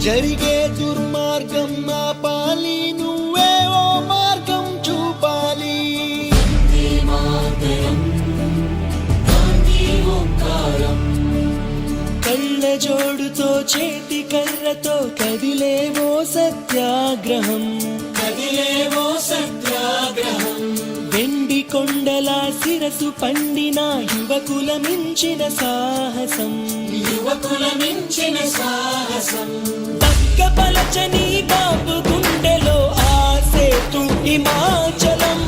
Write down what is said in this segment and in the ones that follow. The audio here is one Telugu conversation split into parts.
జరిగే దుర్మార్గం ఆపాలి, నువ్వే ఓ మార్గం చూపాలి. కళ్ళ జోడుతో చేతి కర్రతో కదిలేవో సత్యాగ్రహం, కదిలేవో సత్యాగ్రహం. వెండి కొండల శిరసు పండిన యువకుల మించిన సాహసం, యువకుల మించిన సాహసం. పక్కపలచని బాబు గుండెలో ఆసేతు హిమాచలం,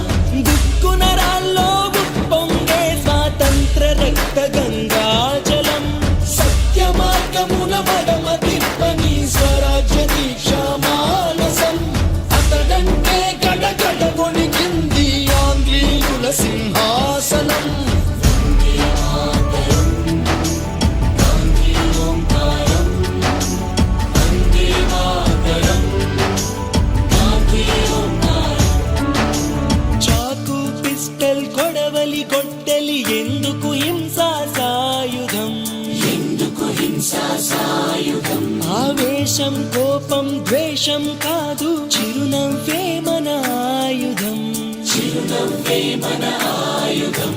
దుక్కునరాల్లో ఉప్పొంగే స్వాతంత్ర రక్త గంగాజలం. సత్య మార్గమున మడమ తిప్పని స్వరాజ్య దీక్ష మానసం. అతడంటే గడగడ కొనికింది ఆంగ్లేయుల సింహాసనం. చాకు పిస్టల్ కొడవలి గొడ్డలి ఎందుకు హింసా సాయుధం, ఎందుకు హింసా సాయుధం. ఆవేశం కోపం ద్వేషం కాదు, చిరునవ్వే మన ఆయుధం, చిరునవ్వే మన ఆయుధం.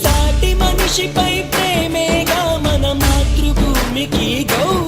సాటి మనిషిపై ప్రేమేగా మన మాతృభూమికి గౌరవం.